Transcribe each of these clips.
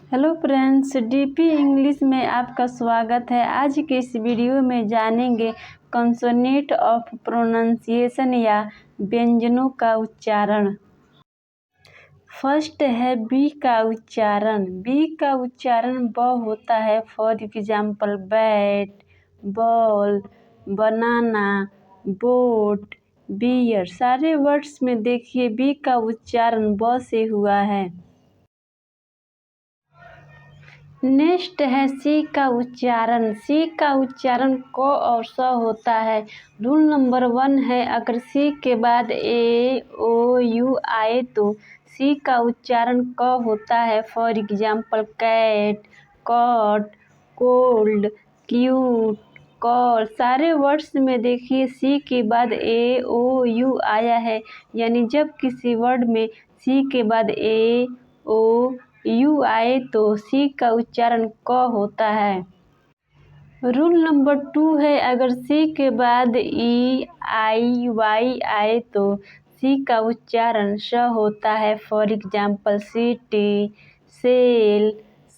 Hello friends, DP English में आपका स्वागत है। आज के इस वीडियो में जानेंगे कंसोनेंट ऑफ प्रोनाउंसिएशन या व्यंजनों का उच्चारण। फर्स्ट है बी का उच्चारण। बी का उच्चारण ब होता है। For example bat, ball, banana, boat, bear. सारे वर्ड्स में देखिए बी का उच्चारण ब से हुआ है। नेक्स्ट है सी का उच्चारण। सी का उच्चारण क और स होता है। रूल नंबर 1 है, अगर सी के बाद ए ओ यू आए तो सी का उच्चारण क होता है। For example cat, cot, cold, cute, call. सारे वर्ड्स में देखिए सी के बाद ए ओ यू आया है, यानी जब किसी वर्ड में सी के बाद ए ओ यू आए तो सी का उच्चारण क होता है। रूल नंबर 2 है, अगर सी के बाद ई आई वाई आए तो सी का उच्चारण श होता है। For example city, cell,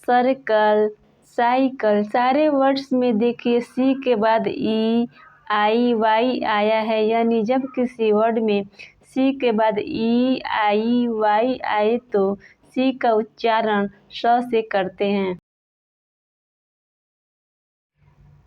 circle, cycle. सारे वर्ड्स में देखिए सी के बाद ई आई वाई आया है, यानी जब किसी वर्ड में सी के बाद ई आई वाई आए तो सी का उच्चारण श से करते हैं।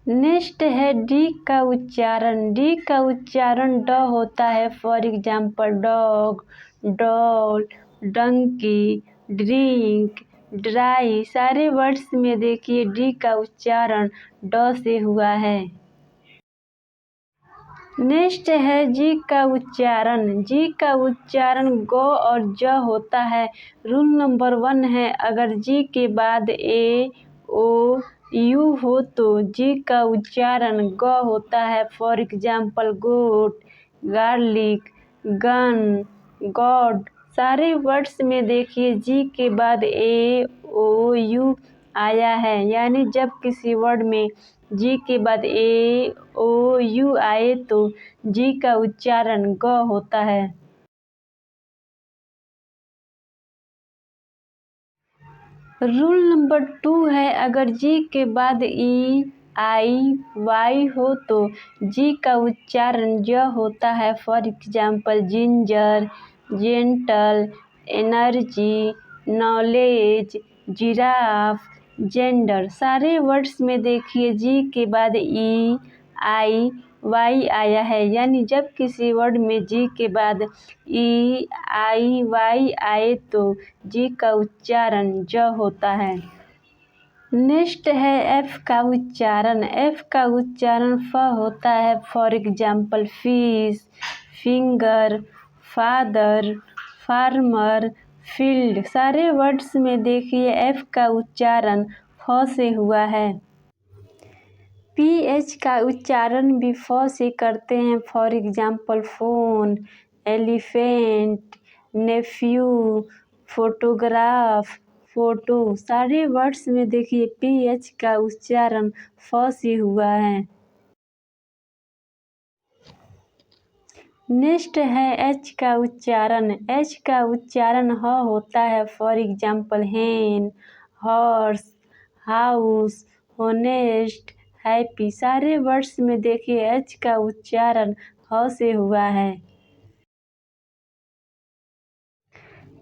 नेक्स्ट है डी का उच्चारण। डी का उच्चारण ड होता है। For example dog, doll, donkey, drink, dry. सारे वर्ड्स में देखिए डी का उच्चारण ड से हुआ है। नेक्स्ट है जी का उच्चारण। जी का उच्चारण ग और ज होता है। रूल नंबर 1 है, अगर जी के बाद ए ओ यू हो तो जी का उच्चारण ग होता है। For example goat, garlic, gun, god. सारे वर्ड्स में देखिए जी के बाद ए ओ यू आया है, यानी जब किसी वर्ड में जी के बाद ए ओ यू आए तो जी का उच्चारण ग होता है। रूल नंबर 2 है, अगर जी के बाद ई आई वाई हो तो जी का उच्चारण ज होता है। For example ginger, gentle, energy, knowledge, giraffe, gender. सारे वर्ड्स में देखिए जी के बाद ई आई वाई आया है, यानी जब किसी वर्ड में जी के बाद ई आई वाई आए तो जी का उच्चारण ज होता है। नेक्स्ट है एफ का उच्चारण। एफ का उच्चारण फ होता है। For example fish, finger, father, farmer, field. सारे वर्ड्स में देखिए एफ का उच्चारण फ से हुआ है। पीएच का उच्चारण भी फ से करते हैं। For example phone, elephant, nephew, photograph, photo. सारे वर्ड्स में देखिए पीएच का उच्चारण फ से हुआ है। नेक्स्ट है एच का उच्चारण। एच का उच्चारण ह होता है। फॉर एग्जाम्पल हेन, हॉर्स, हाउस, होनेस्ट, हैप्पी। सारे वर्ड्स में देखिए एच का उच्चारण ह से हुआ है।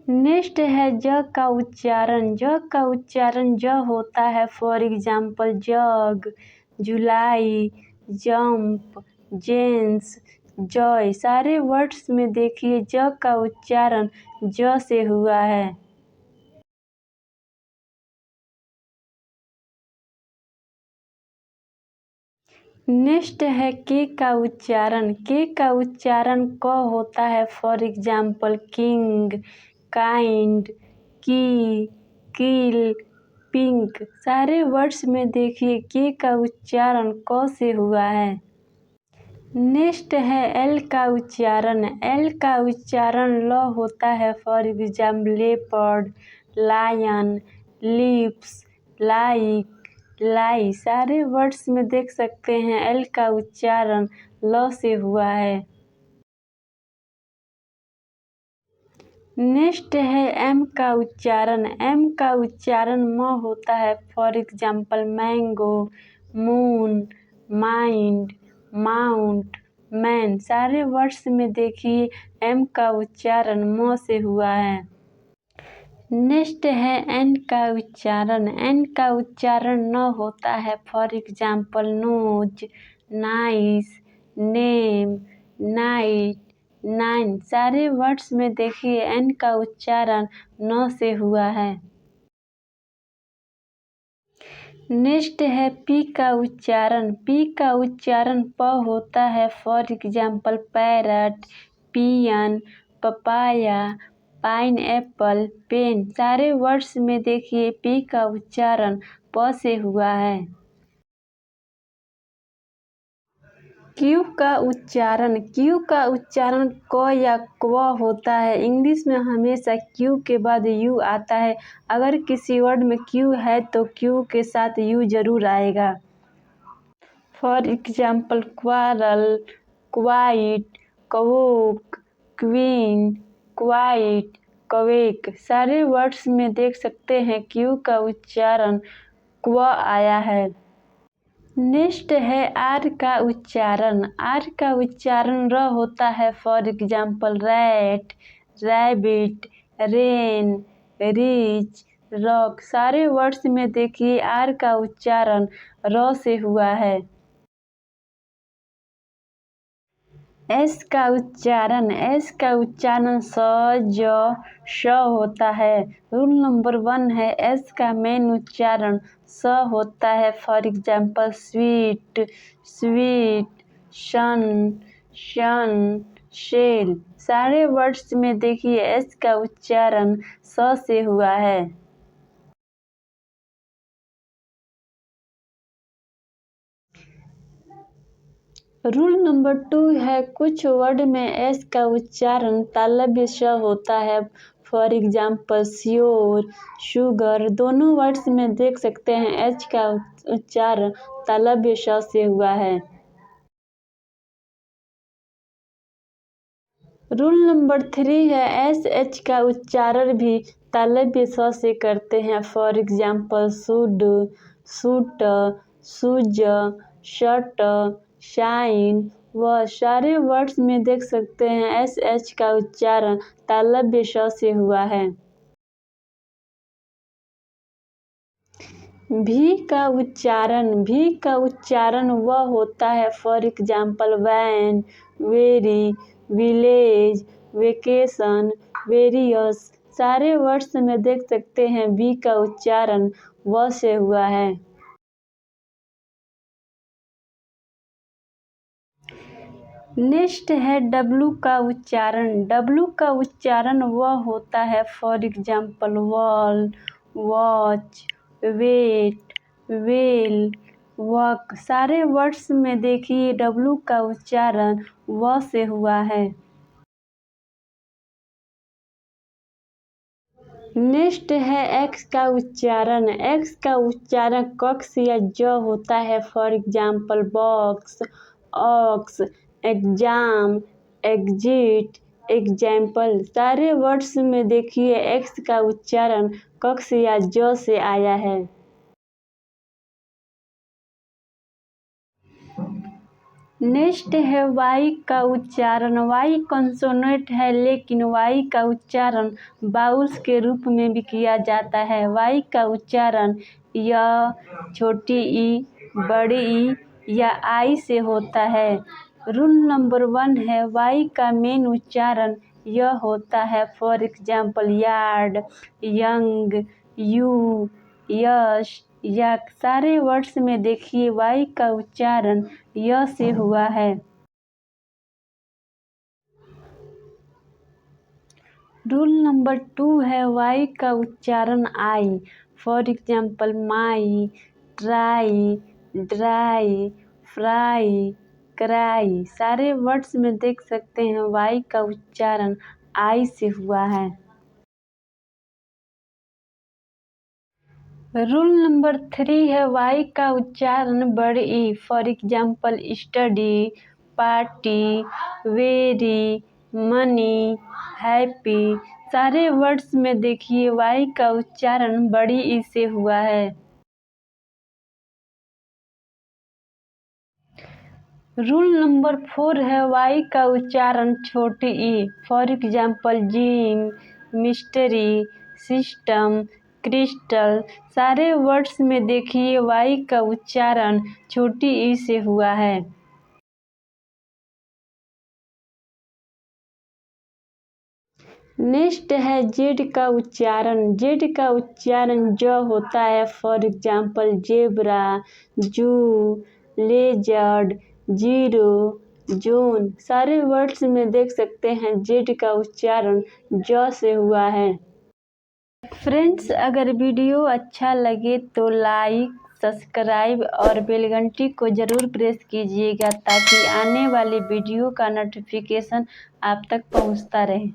नेक्स्ट है ज का उच्चारण। ज का उच्चारण ज होता है। For example jug, July, jump, jeans, joy. सारे वर्ड्स में देखिए ज का उच्चारण ज से हुआ है। नेक्स्ट है के का उच्चारण। के का उच्चारण क होता है। फॉर एग्जाम्पल किंग, काइंड, की, किल, पिंक। सारे वर्ड्स में देखिए के का उच्चारण क से हुआ है। नेक्स्ट है एल का उच्चारण। एल का उच्चारण ल होता है। For example leopard, lion, lips, like, lie. सारे वर्ड्स में देख सकते हैं एल का उच्चारण ल से हुआ है। नेक्स्ट है एम का उच्चारण। एम का उच्चारण म होता है। For example mango, moon, mind, mount, man. सारे वर्ड्स में देखिए एम का उच्चारण म से हुआ है। नेक्स्ट है एन का उच्चारण। एन का उच्चारण न होता है। For example nose, nice, name, night, nine. सारे वर्ड्स में देखिए एन का उच्चारण न से हुआ है। नेक्स्ट है पी का उच्चारण। पी का उच्चारण प होता है। For example parrot, peon, papaya, pineapple, pen. सारे वर्ड्स में देखिए पी का उच्चारण प से हुआ है। क्यू का उच्चारण। क्यू का उच्चारण क या क्व होता है। इंग्लिश में हमेशा क्यू के बाद यू आता है। अगर किसी वर्ड में क्यू है तो क्यू के साथ यू जरूर आएगा। For example quarrel, quite, quack, queen, quite, quake. सारे वर्ड्स में देख सकते हैं क्यू का उच्चारण क्व आया है। नेक्स्ट है आर का उच्चारण। आर का उच्चारण र होता है। For example rat, rabbit, rain, rich, rock. सारे वर्ड्स में देखिए आर का उच्चारण र से हुआ है। एस का उच्चारण। एस का उच्चारण स, ज, श होता है। रूल नंबर 1 है एस का मेन उच्चारण स होता है। फॉर एग्जाम्पल स्वीट, स्वीट, सन, शन, शेल। सारे वर्ड्स में देखिए एस का उच्चारण स से हुआ है। रूल नंबर 2 है कुछ वर्ड में एस का उच्चारण तालव्य श होता है। For example sure, sugar. दोनों वर्ड्स में देख सकते हैं एच का उच्चारण तालव्य श से हुआ है। रूल नंबर 3 है एस एच का उच्चारण भी तालव्य स से करते हैं। For example should, shoot, shoes, shut, shine, वह। सारे वर्ड्स में देख सकते हैं एस एच का उच्चारण तालव्य श से हुआ है। भी का उच्चारण। भी का उच्चारण वह होता है। For example when, very, village, vacation, various. सारे वर्ड्स में देख सकते हैं बी का उच्चारण व से हुआ है। नेक्स्ट है डब्लू का उच्चारण। डब्लू का उच्चारण वह होता है। For example wall, watch, wait, well, walk. सारे वर्ड्स में देखिए डब्लू का उच्चारण व से हुआ है। नेक्स्ट है एक्स का उच्चारण। एक्स का उच्चारण कक्स या ज होता है। For example box, ox, exam, exit, example. सारे वर्ड्स में देखिए एक्स का उच्चारण कक्स या ज से आया है। नेक्स्ट है वाई का उच्चारण। वाई कंसोनेंट है लेकिन वाई का उच्चारण बाउल्स के रूप में भी किया जाता है। वाई का उच्चारण य, छोटी ई, बड़ी ई या आई से होता है। रूल नंबर 1 है वाई का मेन उच्चारण य होता है। For example yard, young, you, Yash, yuck. सारे वर्ड्स में देखिए वाई का उच्चारण य से हुआ है। रूल नंबर 2 है वाई का उच्चारण I. For example my, try, dry, fry, cry. सारे वर्ड्स में देख सकते हैं वाई का उच्चारण आई से हुआ है। रूल नंबर 3 है वाई का उच्चारण बड़ी ई। For example study, party, very, money, happy. सारे वर्ड्स में देखिए वाई का उच्चारण बड़ी ई से हुआ है। रूल नंबर 4 है वाई का उच्चारण छोटी ई। For example gym, mystery, system, crystal. सारे वर्ड्स में देखिए वाई का उच्चारण छोटी ई से हुआ है। नेक्स्ट है जेड का उच्चारण। जेड का उच्चारण ज होता है। फॉर एग्जाम्पल जेब्रा, जू, लेजर्ड, जीरो, जोन। सारे वर्ड्स में देख सकते हैं जेड का उच्चारण ज से हुआ है। फ्रेंड्स, अगर वीडियो अच्छा लगे तो लाइक, सब्सक्राइब और बेल घंटी को ज़रूर प्रेस कीजिएगा ताकि आने वाले वीडियो का नोटिफिकेशन आप तक पहुंचता रहे।